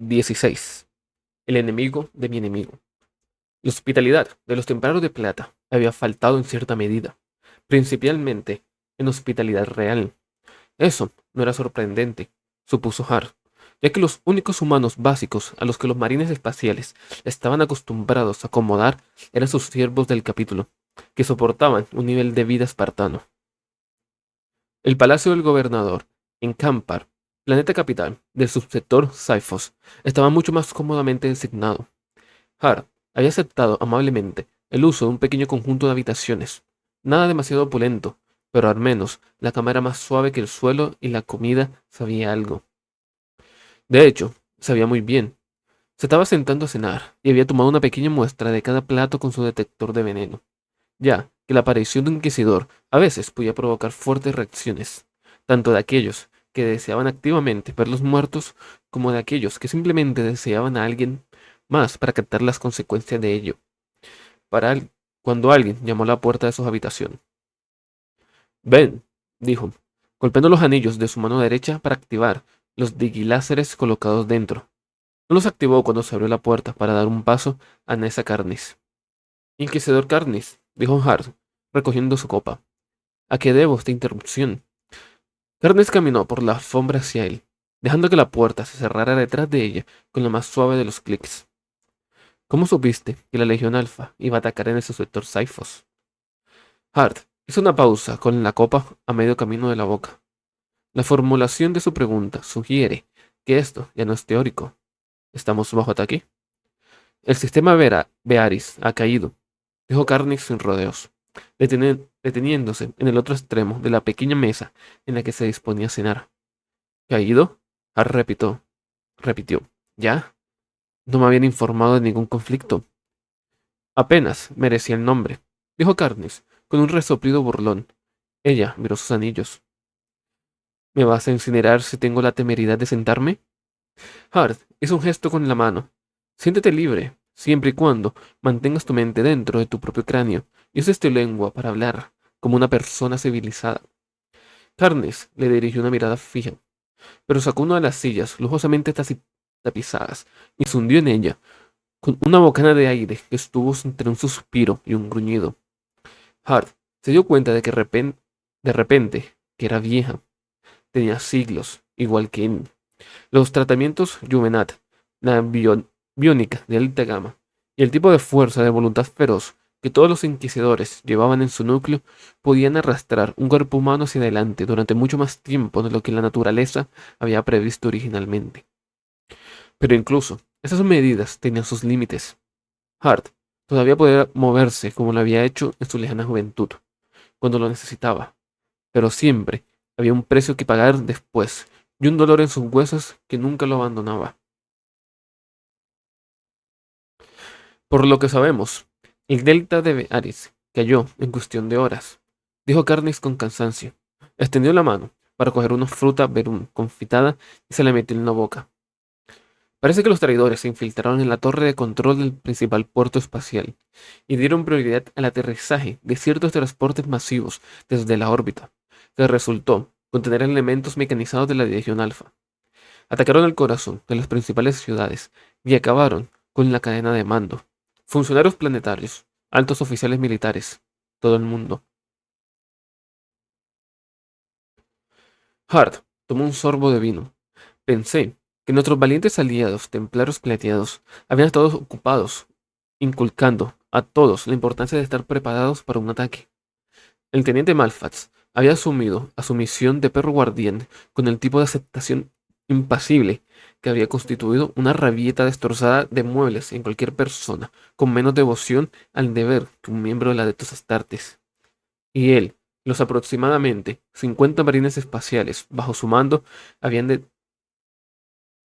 16. El enemigo de mi enemigo. La hospitalidad de los templarios de plata había faltado en cierta medida, principalmente en hospitalidad real. Eso no era sorprendente, supuso Hart, ya que los únicos humanos básicos a los que los marines espaciales estaban acostumbrados a acomodar eran sus siervos del capítulo, que soportaban un nivel de vida espartano. El palacio del gobernador, en Campar, planeta capital del subsector Sifos, estaba mucho más cómodamente designado. Hart había aceptado amablemente el uso de un pequeño conjunto de habitaciones, nada demasiado opulento, pero al menos la cama era más suave que el suelo y la comida sabía algo. De hecho, sabía muy bien. Se estaba sentando a cenar y había tomado una pequeña muestra de cada plato con su detector de veneno, ya que la aparición de un inquisidor a veces podía provocar fuertes reacciones, tanto de aquellos que deseaban activamente verlos muertos como de aquellos que simplemente deseaban a alguien más para captar las consecuencias de ello. Cuando alguien llamó a la puerta de su habitación. Ven, dijo, golpeando los anillos de su mano derecha para activar los digiláseres colocados dentro. No los activó cuando se abrió la puerta para dar un paso a Nessa Carnis. Inquisidor Carnis, dijo Hart, recogiendo su copa. ¿A qué debo esta interrupción? Carnis caminó por la alfombra hacia él, dejando que la puerta se cerrara detrás de ella con la más suave de los clics. ¿Cómo supiste que la Legión Alfa iba a atacar en ese sector Sifos? Hart hizo una pausa con la copa a medio camino de la boca. La formulación de su pregunta sugiere que esto ya no es teórico. ¿Estamos bajo ataque? El sistema Bearis ha caído, dijo Carnix sin rodeos, deteniéndose en el otro extremo de la pequeña mesa en la que se disponía a cenar. ¿Caído? Hart repitió. ¿Ya? No me habían informado de ningún conflicto. Apenas merecía el nombre, dijo Carnis, con un resoplido burlón. Ella miró sus anillos. ¿Me vas a incinerar si tengo la temeridad de sentarme? Hart hizo un gesto con la mano. Siéntete libre, siempre y cuando mantengas tu mente dentro de tu propio cráneo y uses tu lengua para hablar como una persona civilizada. Carnes le dirigió una mirada fija, pero sacó una de las sillas lujosamente tapizadas y se hundió en ella, con una bocana de aire que estuvo entre un suspiro y un gruñido. Hart se dio cuenta de repente que era vieja. Tenía siglos, igual que él. Los tratamientos Juvenat, la biónica de alta gama y el tipo de fuerza de voluntad feroz que todos los inquisidores llevaban en su núcleo podían arrastrar un cuerpo humano hacia adelante durante mucho más tiempo de lo que la naturaleza había previsto originalmente. Pero incluso esas medidas tenían sus límites. Hart todavía podía moverse como lo había hecho en su lejana juventud, cuando lo necesitaba, pero siempre había un precio que pagar después y un dolor en sus huesos que nunca lo abandonaba. Por lo que sabemos, el delta de Aris cayó en cuestión de horas, dijo Carnes con cansancio. Extendió la mano para coger una fruta verum confitada y se la metió en la boca. Parece que los traidores se infiltraron en la torre de control del principal puerto espacial y dieron prioridad al aterrizaje de ciertos transportes masivos desde la órbita, que resultó contener elementos mecanizados de la Legión Alfa. Atacaron el corazón de las principales ciudades y acabaron con la cadena de mando. Funcionarios planetarios, altos oficiales militares, todo el mundo. Hart tomó un sorbo de vino. Pensé que nuestros valientes aliados templarios plateados habían estado ocupados, inculcando a todos la importancia de estar preparados para un ataque. El teniente Malfats había asumido a su misión de perro guardián con el tipo de aceptación impasible que había constituido una rabieta destrozada de muebles en cualquier persona con menos devoción al deber que un miembro de la de tus Astartes. Y él, los aproximadamente 50 marines espaciales bajo su mando, habían,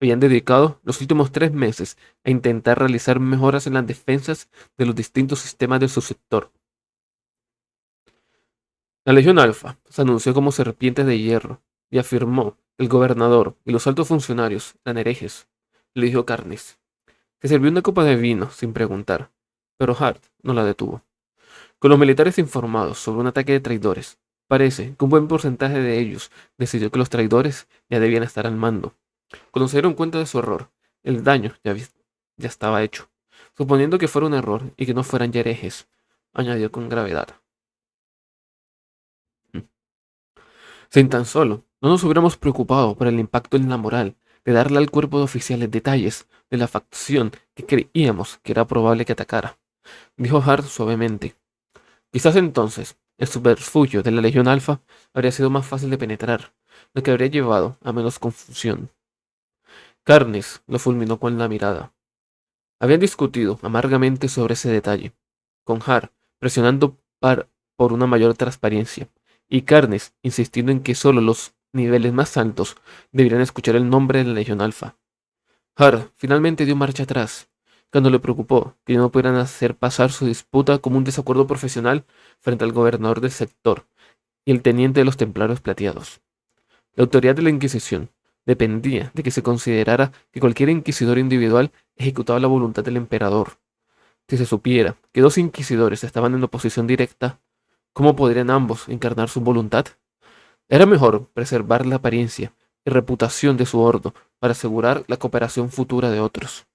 habían dedicado los últimos 3 meses a intentar realizar mejoras en las defensas de los distintos sistemas de su sector. La Legión Alfa se anunció como serpientes de hierro y afirmó que el gobernador y los altos funcionarios eran herejes, le dijo Carnes. Se sirvió una copa de vino sin preguntar, pero Hart no la detuvo. Con los militares informados sobre un ataque de traidores, parece que un buen porcentaje de ellos decidió que los traidores ya debían estar al mando. Cuando se dieron cuenta de su error, El daño ya estaba hecho. Suponiendo que fuera un error y que no fueran ya herejes, añadió con gravedad. "Mm. Si tan solo no nos hubiéramos preocupado por el impacto en la moral de darle al cuerpo de oficiales detalles de la facción que creíamos que era probable que atacara, dijo Hart suavemente. Quizás entonces el subterfugio de la Legión Alfa habría sido más fácil de penetrar, lo que habría llevado a menos confusión. Carnes lo fulminó con la mirada. Habían discutido amargamente sobre ese detalle, con Hart presionando por una mayor transparencia, y Carnes insistiendo en que solo los niveles más altos deberían escuchar el nombre de la Legión Alfa. Hart finalmente dio marcha atrás, cuando le preocupó que no pudieran hacer pasar su disputa como un desacuerdo profesional frente al gobernador del sector y el teniente de los Templarios Plateados. La autoridad de la Inquisición dependía de que se considerara que cualquier inquisidor individual ejecutaba la voluntad del emperador. Si se supiera que dos inquisidores estaban en oposición directa, ¿cómo podrían ambos encarnar su voluntad? Era mejor preservar la apariencia y reputación de su ordo para asegurar la cooperación futura de otros,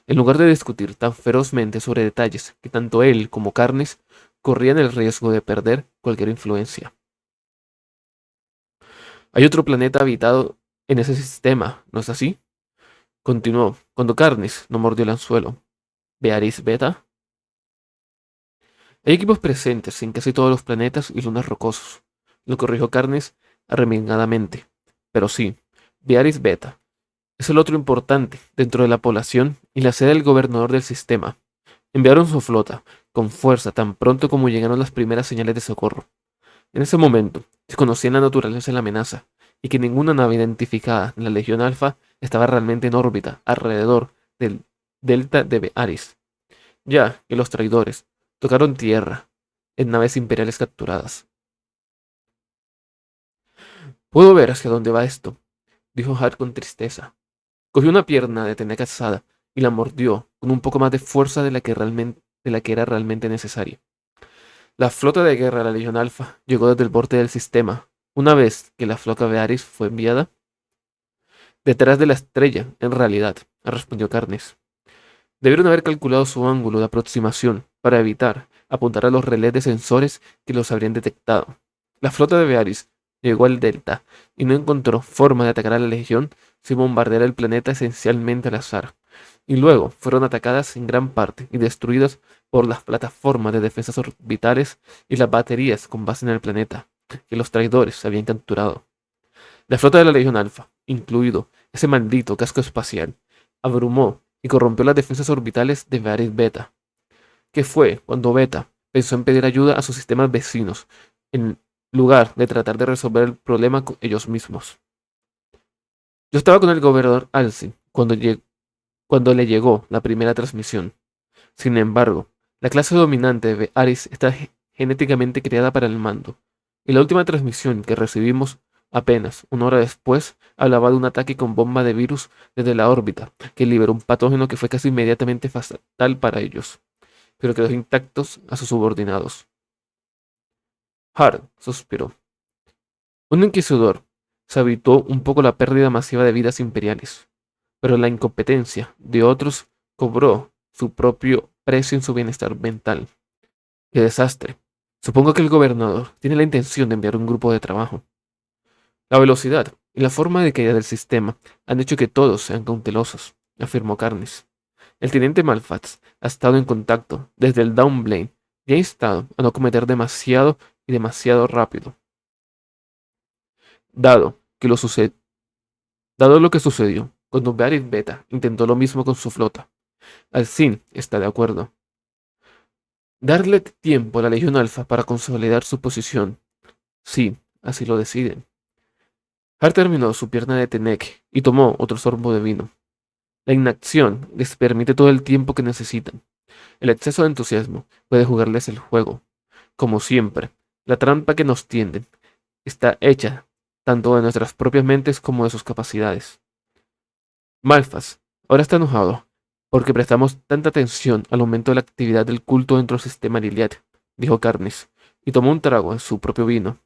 en lugar de discutir tan ferozmente sobre detalles que tanto él como Carnes corrían el riesgo de perder cualquier influencia. Hay otro planeta habitado en ese sistema, ¿no es así? Continuó, cuando Carnes no mordió el anzuelo. ¿Bearis Beta? Hay equipos presentes en casi todos los planetas y lunas rocosos, lo corrigió Carnes arremangadamente. Pero sí, Bearis Beta es el otro importante dentro de la población y la sede del gobernador del sistema. Enviaron su flota con fuerza tan pronto como llegaron las primeras señales de socorro. En ese momento, se conocía la naturaleza de la amenaza y que ninguna nave identificada en la Legión Alfa estaba realmente en órbita alrededor del delta de Bearis, ya que los traidores tocaron tierra en naves imperiales capturadas. Puedo ver hacia dónde va esto, dijo Hart con tristeza. Cogió una pierna de Tenek asada y la mordió con un poco más de fuerza de la que era realmente necesaria. La flota de guerra de la Legión Alfa llegó desde el borde del sistema, una vez que la flota Bearis fue enviada. Detrás de la estrella, en realidad, respondió Carnes. Debieron haber calculado su ángulo de aproximación para evitar apuntar a los relés de sensores que los habrían detectado. La flota de Bearis llegó al delta y no encontró forma de atacar a la Legión sin bombardear el planeta esencialmente al azar, y luego fueron atacadas en gran parte y destruidas por las plataformas de defensas orbitales y las baterías con base en el planeta, que los traidores habían capturado. La flota de la Legión Alfa, incluido ese maldito casco espacial, abrumó y corrompió las defensas orbitales de Bearis Beta, que fue cuando Beta pensó en pedir ayuda a sus sistemas vecinos, en lugar de tratar de resolver el problema con ellos mismos. Yo estaba con el gobernador Alcin cuando le llegó la primera transmisión. Sin embargo, la clase dominante de Bearis está genéticamente creada para el mando, y la última transmisión que recibimos, apenas una hora después, hablaba de un ataque con bomba de virus desde la órbita, que liberó un patógeno que fue casi inmediatamente fatal para ellos, pero que dejó intactos a sus subordinados. Hart suspiró. Un inquisidor se habituó un poco la pérdida masiva de vidas imperiales, pero la incompetencia de otros cobró su propio precio en su bienestar mental. ¡Qué desastre! Supongo que el gobernador tiene la intención de enviar un grupo de trabajo. La velocidad y la forma de caída del sistema han hecho que todos sean cautelosos, afirmó Carnes. El teniente Malfats ha estado en contacto desde el Downblade y ha instado a no cometer demasiado y demasiado rápido. Dado que lo sucede, dado lo que sucedió cuando Bearis Beta intentó lo mismo con su flota, Alcin está de acuerdo. Darle tiempo a la Legión Alfa para consolidar su posición. Sí, así lo deciden. Hart terminó su pierna de Tenek y tomó otro sorbo de vino. La inacción les permite todo el tiempo que necesitan. El exceso de entusiasmo puede jugarles el juego. Como siempre, la trampa que nos tienden está hecha tanto de nuestras propias mentes como de sus capacidades. Malfas ahora está enojado porque prestamos tanta atención al aumento de la actividad del culto dentro del sistema Liliat, dijo Carnes, y tomó un trago en su propio vino.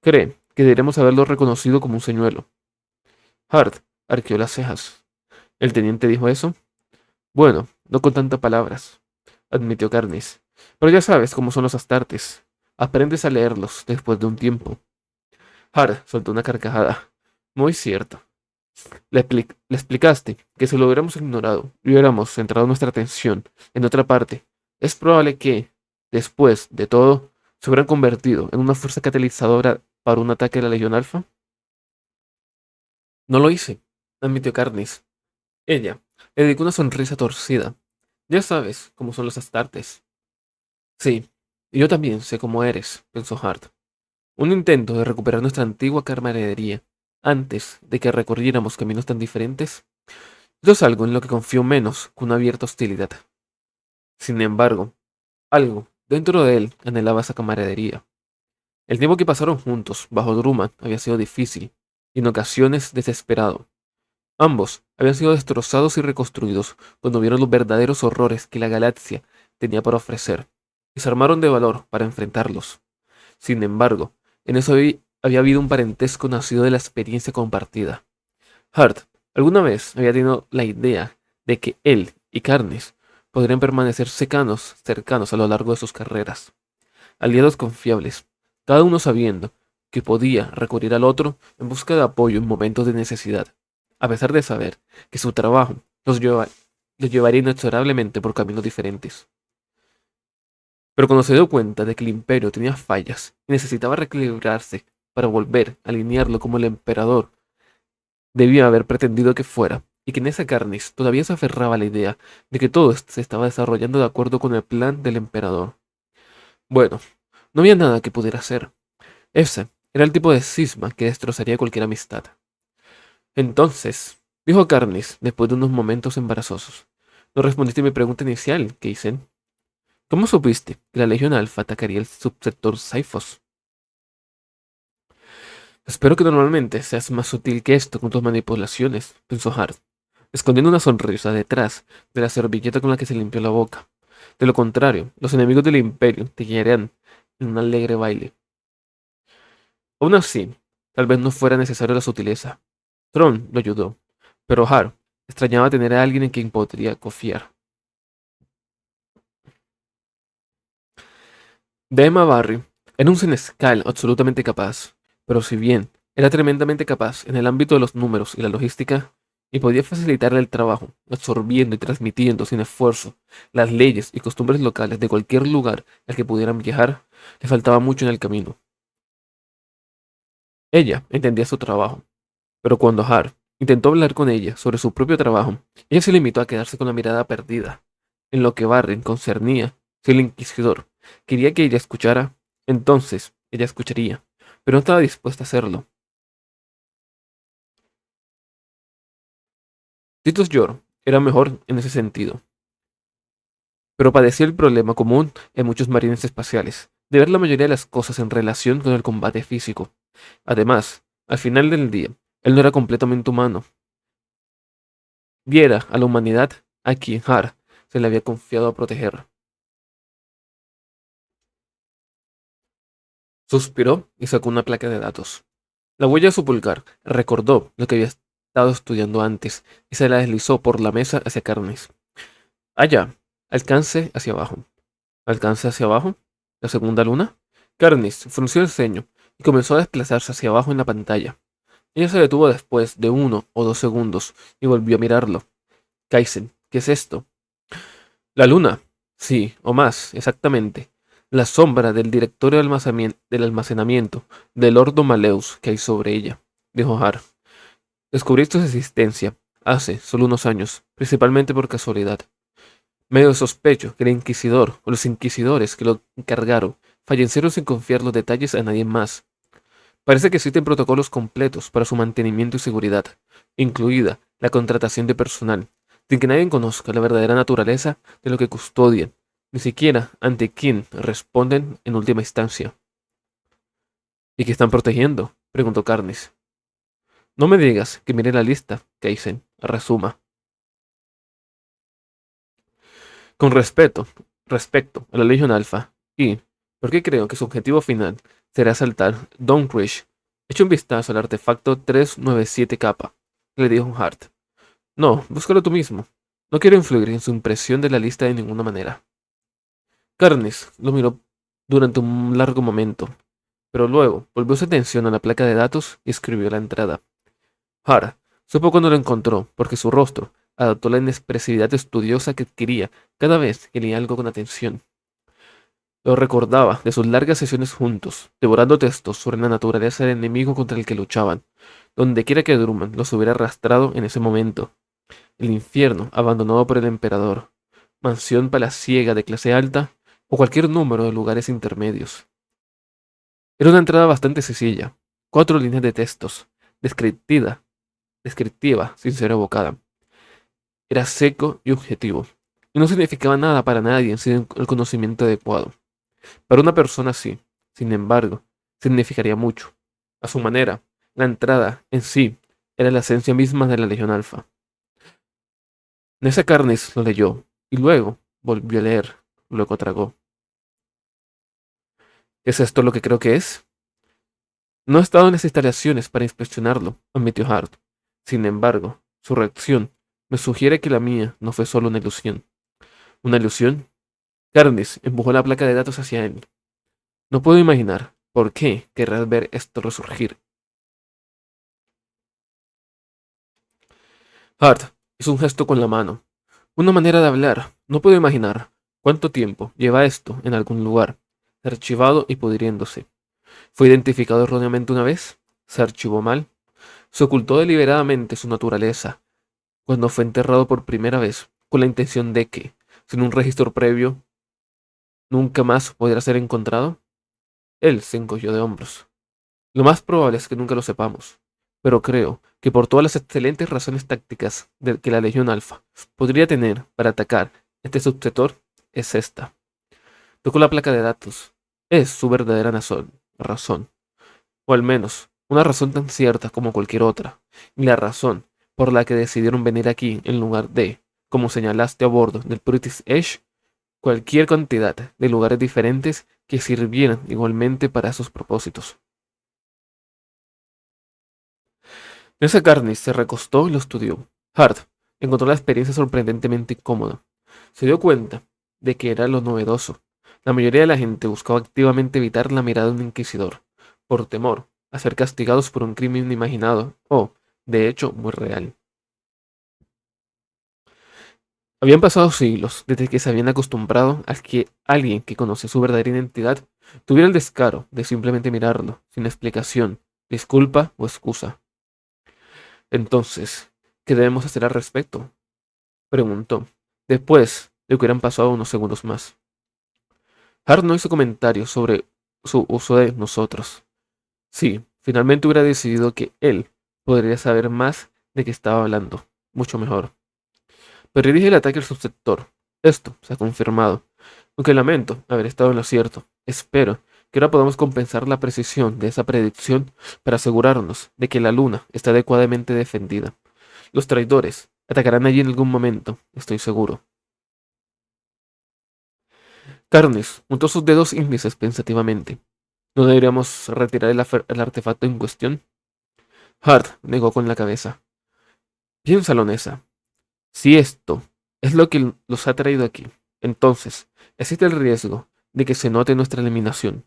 Cree que deberíamos haberlo reconocido como un señuelo. Hart arqueó las cejas. ¿El teniente dijo eso? Bueno, no con tantas palabras, admitió Carnis. Pero ya sabes cómo son los astartes. Aprendes a leerlos después de un tiempo. Har soltó una carcajada. Muy cierto. Le explicaste que si lo hubiéramos ignorado y hubiéramos centrado nuestra atención en otra parte, es probable que, después de todo, se hubieran convertido en una fuerza catalizadora para un ataque de la Legión Alfa. No lo hice, admitió Carnis. Ella le dedicó una sonrisa torcida. Ya sabes cómo son los astartes. Sí, y yo también sé cómo eres, pensó Hart. Un intento de recuperar nuestra antigua camaradería antes de que recorriéramos caminos tan diferentes. Eso es algo en lo que confío menos que una abierta hostilidad. Sin embargo, algo dentro de él anhelaba esa camaradería. El tiempo que pasaron juntos bajo Drummond había sido difícil y en ocasiones desesperado. Ambos habían sido destrozados y reconstruidos cuando vieron los verdaderos horrores que la galaxia tenía para ofrecer, y se armaron de valor para enfrentarlos. Sin embargo, en eso había habido un parentesco nacido de la experiencia compartida. Hart alguna vez había tenido la idea de que él y Carnes podrían permanecer cercanos a lo largo de sus carreras, aliados confiables, cada uno sabiendo que podía recurrir al otro en busca de apoyo en momentos de necesidad, a pesar de saber que su trabajo los llevaría inexorablemente por caminos diferentes. Pero cuando se dio cuenta de que el imperio tenía fallas y necesitaba reequilibrarse para volver a alinearlo como el emperador debía haber pretendido que fuera, y que en esa Carnis todavía se aferraba a la idea de que todo se estaba desarrollando de acuerdo con el plan del emperador. Bueno, no había nada que pudiera hacer. Ese era el tipo de cisma que destrozaría cualquier amistad. Entonces, dijo Carnis después de unos momentos embarazosos, no respondiste a mi pregunta inicial, Keisen. ¿Cómo supiste que la Legión Alfa atacaría el subsector Cyphos? Espero que normalmente seas más sutil que esto con tus manipulaciones, pensó Hart, escondiendo una sonrisa detrás de la servilleta con la que se limpió la boca. De lo contrario, los enemigos del Imperio te guiarían en un alegre baile. Aún así, tal vez no fuera necesaria la sutileza. Tron lo ayudó, pero Hart extrañaba tener a alguien en quien podría confiar. Emma Barry era un senescal absolutamente capaz, pero si bien era tremendamente capaz en el ámbito de los números y la logística, y podía facilitarle el trabajo, absorbiendo y transmitiendo sin esfuerzo las leyes y costumbres locales de cualquier lugar al que pudieran viajar, le faltaba mucho en el camino. Ella entendía su trabajo, pero cuando Hart intentó hablar con ella sobre su propio trabajo, ella se limitó a quedarse con la mirada perdida. En lo que Barry concernía, si el inquisidor quería que ella escuchara, entonces ella escucharía, pero no estaba dispuesta a hacerlo. Titus Yor era mejor en ese sentido, pero padecía el problema común en muchos marines espaciales, de ver la mayoría de las cosas en relación con el combate físico. Además, al final del día, él no era completamente humano. Viera a la humanidad a quien Har se le había confiado a proteger. Suspiró y sacó una placa de datos. La huella de su pulgar recordó lo que había estado estudiando antes y se la deslizó por la mesa hacia Carnes. Allá, alcance hacia abajo. ¿Alcance hacia abajo? ¿La segunda luna? Carnes frunció el ceño y comenzó a desplazarse hacia abajo en la pantalla. Ella se detuvo después de 1 o 2 segundos y volvió a mirarlo. Kaizen, ¿qué es esto? La luna. Sí, o más, exactamente. La sombra del directorio del almacenamiento del Ordo Maleus que hay sobre ella, dijo Har. Descubrí su existencia hace solo unos años, principalmente por casualidad. Medio sospecho que el inquisidor o los inquisidores que lo encargaron fallecieron sin confiar los detalles a nadie más. Parece que existen protocolos completos para su mantenimiento y seguridad, incluida la contratación de personal, sin que nadie conozca la verdadera naturaleza de lo que custodian, ni siquiera ante quién responden en última instancia. ¿Y qué están protegiendo? Preguntó Carnes. No me digas que mire la lista, Keisen, resuma. Con respecto a la Legión Alpha, y porque creo que su objetivo final será asaltar Dawnbridge, eche un vistazo al artefacto 397 Kappa, le dijo Hart. No, búscalo tú mismo. No quiero influir en su impresión de la lista de ninguna manera. Carnes lo miró durante un largo momento, pero luego volvió su atención a la placa de datos y escribió la entrada. Hart supo cuando lo encontró, porque su rostro adoptó la inexpresividad estudiosa que adquiría cada vez que leía algo con atención. Lo recordaba de sus largas sesiones juntos, devorando textos sobre la naturaleza del enemigo contra el que luchaban, donde quiera que Drummond los hubiera arrastrado en ese momento. El infierno abandonado por el emperador, mansión palaciega de clase alta o cualquier número de lugares intermedios. Era una entrada bastante sencilla, 4 líneas de textos, descriptiva, sin ser evocada. Era seco y objetivo, y no significaba nada para nadie sin el conocimiento adecuado. Para una persona así, sin embargo, significaría mucho. A su manera, la entrada en sí era la esencia misma de la Legión Alfa. Nessa Carnis lo leyó, y luego volvió a leer, luego tragó. ¿Es esto lo que creo que es? No he estado en las instalaciones para inspeccionarlo, admitió Hart. Sin embargo, su reacción me sugiere que la mía no fue solo una ilusión. ¿Una ilusión? Carnis empujó la placa de datos hacia él. No puedo imaginar por qué querrás ver esto resurgir. Hart hizo un gesto con la mano. Una manera de hablar. No puedo imaginar cuánto tiempo lleva esto en algún lugar, archivado y pudriéndose. ¿Fue identificado erróneamente una vez? ¿Se archivó mal? ¿Se ocultó deliberadamente su naturaleza cuando fue enterrado por primera vez, con la intención de que, sin un registro previo, nunca más pudiera ser encontrado? Él se encogió de hombros. Lo más probable es que nunca lo sepamos, pero creo que por todas las excelentes razones tácticas que la Legión Alfa podría tener para atacar este subsector, es esta. Tocó la placa de datos. Es su verdadera razón, o al menos una razón tan cierta como cualquier otra, y la razón por la que decidieron venir aquí en lugar de, como señalaste a bordo del British Edge, cualquier cantidad de lugares diferentes que sirvieran igualmente para sus propósitos. Nessa Carnis se recostó y lo estudió. Hart encontró la experiencia sorprendentemente incómoda. Se dio cuenta de que era lo novedoso. La mayoría de la gente buscaba activamente evitar la mirada de un inquisidor, por temor a ser castigados por un crimen imaginado o, de hecho, muy real. Habían pasado siglos desde que se habían acostumbrado a que alguien que conoce su verdadera identidad tuviera el descaro de simplemente mirarlo, sin explicación, disculpa o excusa. Entonces, ¿qué debemos hacer al respecto? Preguntó, después de que hubieran pasado unos segundos más. Hart no hizo comentarios sobre su uso de nosotros. Sí, finalmente hubiera decidido que él podría saber más de qué estaba hablando, mucho mejor. Pero dirige el ataque al subsector. Esto se ha confirmado. Aunque lamento haber estado en lo cierto, espero que ahora podamos compensar la precisión de esa predicción para asegurarnos de que la luna está adecuadamente defendida. Los traidores atacarán allí en algún momento, estoy seguro. Carnes untó sus dedos índices pensativamente. ¿No deberíamos retirar el artefacto en cuestión? Hart negó con la cabeza. Piénsalo, Nessa. Si esto es lo que los ha traído aquí, entonces existe el riesgo de que se note nuestra eliminación.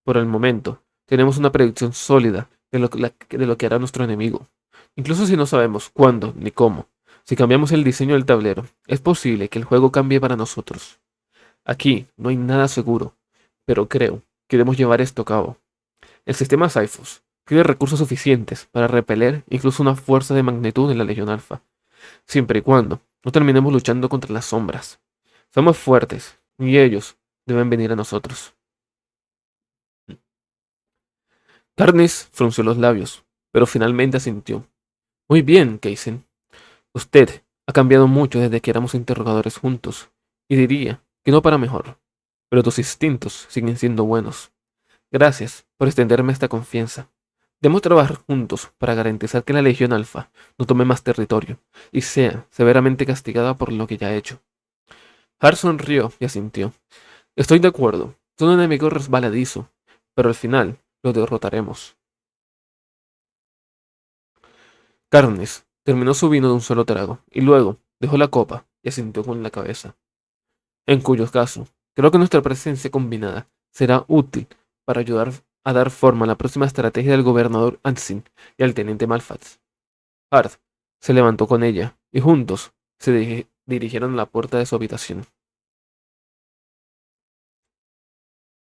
Por el momento, tenemos una predicción sólida de lo que hará nuestro enemigo. Incluso si no sabemos cuándo ni cómo, si cambiamos el diseño del tablero, es posible que el juego cambie para nosotros. Aquí no hay nada seguro, pero creo que debemos llevar esto a cabo. El sistema Cyphos tiene recursos suficientes para repeler incluso una fuerza de magnitud en la Legión Alfa, siempre y cuando no terminemos luchando contra las sombras. Somos fuertes, y ellos deben venir a nosotros. Carnes frunció los labios, pero finalmente asintió. Muy bien, Keisen. Usted ha cambiado mucho desde que éramos interrogadores juntos, y diría que no para mejor, pero tus instintos siguen siendo buenos. Gracias por extenderme esta confianza. Debemos trabajar juntos para garantizar que la Legión Alfa no tome más territorio y sea severamente castigada por lo que ya ha hecho. Hart sonrió y asintió. Estoy de acuerdo. Son un enemigo resbaladizo, pero al final lo derrotaremos. Carnes Terminó su vino de un solo trago, y luego dejó la copa y asintió con la cabeza. En cuyo caso, creo que nuestra presencia combinada será útil para ayudar a dar forma a la próxima estrategia del gobernador Ansin y al teniente Malfats. Hart se levantó con ella, y juntos se dirigieron a la puerta de su habitación.